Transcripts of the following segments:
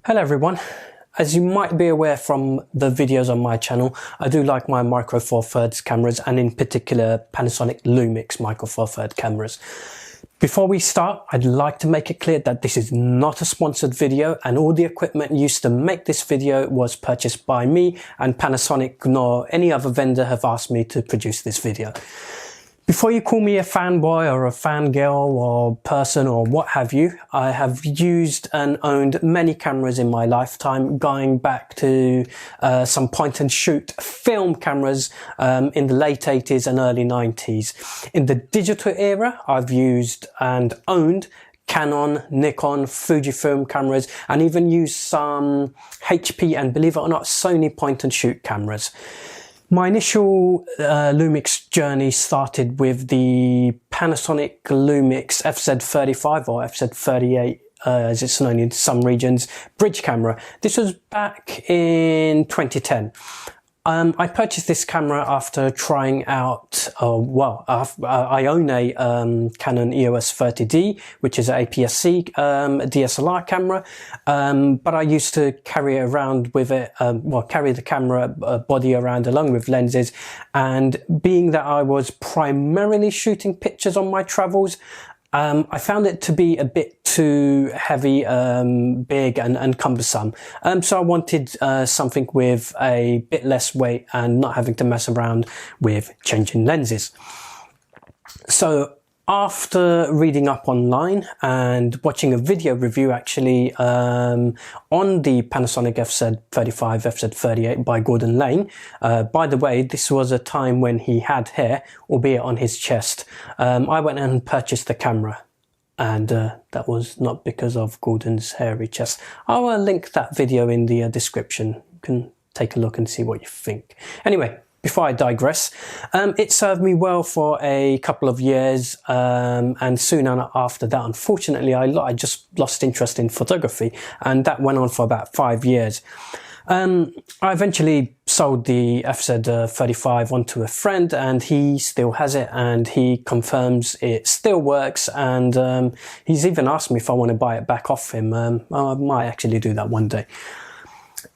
Hello everyone. As you might be aware from the videos on my channel, I do like my Micro Four Thirds cameras, and in particular Panasonic Lumix Micro Four Thirds cameras. Before we start, I'd like to make it clear that this is not a sponsored video, and all the equipment used to make this video was purchased by me, and Panasonic nor any other vendor have asked me to produce this video. Before you call me a fanboy or a fangirl or person or what have you, I have used and owned many cameras in my lifetime, going back to some point and shoot film cameras in the late 80s and early 90s. In the digital era, I've used and owned Canon, Nikon, Fujifilm cameras, and even used some HP and, believe it or not, Sony point and shoot cameras. My initial Lumix journey started with the Panasonic Lumix FZ35 or FZ38 as it's known in some regions, bridge camera. This was back in 2010. I purchased this camera after trying out, I own a Canon EOS 30D, which is an APS-C DSLR camera, but I used to carry it around with it, carry the camera body around along with lenses, and being that I was primarily shooting pictures on my travels, I found it to be a bit too heavy, big and cumbersome. So I wanted something with a bit less weight and not having to mess around with changing lenses. So after reading up online and watching a video review actually on the Panasonic FZ35, FZ38 by Gordon Lane, by the way, this was a time when he had hair, albeit on his chest, I went and purchased the camera. And that was not because of Gordon's hairy chest. I'll link that video in the description. You can take a look and see what you think. Anyway, before I digress, it served me well for a couple of years, and soon after that, unfortunately, I just lost interest in photography, and that went on for about 5 years. I eventually sold the FZ35 onto a friend, and he still has it, and he confirms it still works, and he's even asked me if I want to buy it back off him. I might actually do that one day.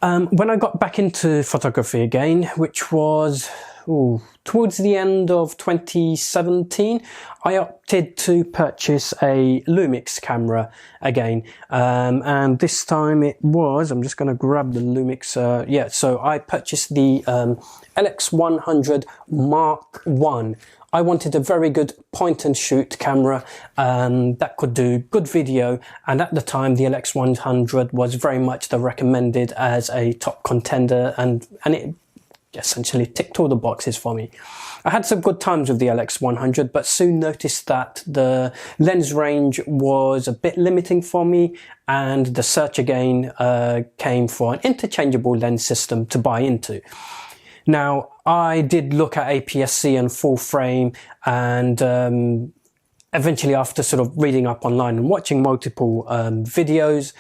When I got back into photography again, which was towards the end of 2017, I opted to purchase a Lumix camera again, and this time it was, I'm just going to grab the Lumix, so I purchased the LX100 Mark I. I wanted a very good point and shoot camera that could do good video, and at the time the LX100 was very much the recommended as a top contender, and it essentially ticked all the boxes for me. I had some good times with the LX100, but soon noticed that the lens range was a bit limiting for me, and the search again came for an interchangeable lens system to buy into. Now, I did look at APS-C and full frame, and eventually, after sort of reading up online and watching multiple videos,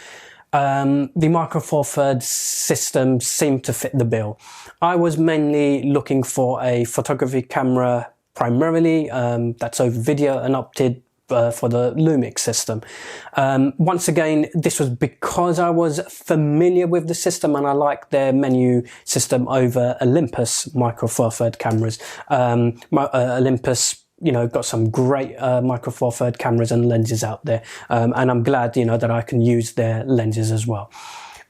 the Micro Four Thirds system seemed to fit the bill. I was mainly looking for a photography camera primarily, that's over video, and opted for the Lumix system. Once again, this was because I was familiar with the system and I liked their menu system over Olympus Micro Four Thirds cameras. Olympus, got some great Micro Four Thirds cameras and lenses out there, and I'm glad, that I can use their lenses as well.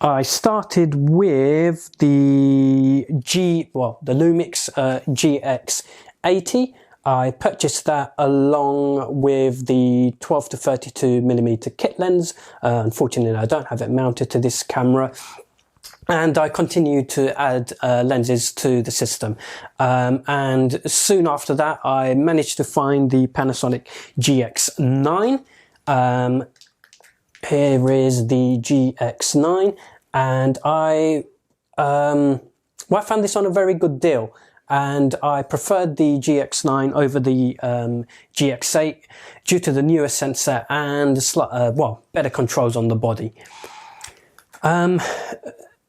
I started with the Lumix GX80. I purchased that along with the 12 to 32mm kit lens. Unfortunately, I don't have it mounted to this camera. And I continued to add lenses to the system. And soon after that, I managed to find the Panasonic GX9. Here is the GX9. And I found this on a very good deal. And I preferred the GX9 over the GX8 due to the newer sensor and better controls on the body.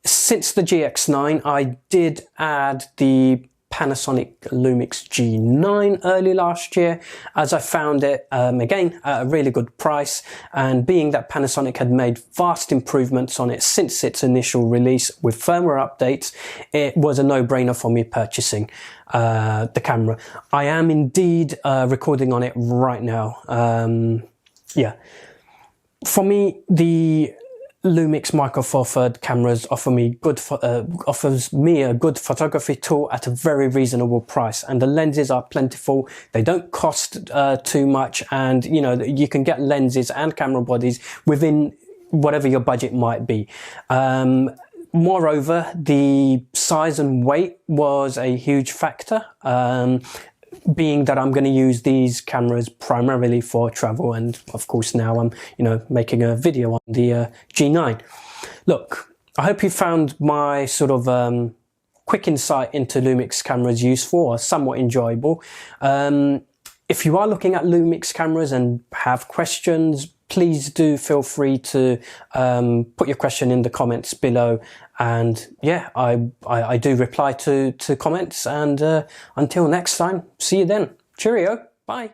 Since the GX9, I did add the Panasonic Lumix G9 early last year, as I found it again at a really good price, and being that Panasonic had made vast improvements on it since its initial release with firmware updates, it was a no-brainer for me purchasing the camera. I am indeed recording on it right now. Yeah, for me, the Lumix Micro Four Thirds cameras offers me a good photography tool at a very reasonable price, and the lenses are plentiful. They don't cost too much, and you know, you can get lenses and camera bodies within whatever your budget might be. Moreover, the size and weight was a huge factor, being that I'm going to use these cameras primarily for travel, and of course now I'm, you know, making a video on the G9. Look, I hope you found my sort of quick insight into Lumix cameras useful or somewhat enjoyable. If you are looking at Lumix cameras and have questions, please do feel free to put your question in the comments below, and yeah, I do reply to comments, and until next time, see you then. Cheerio, bye.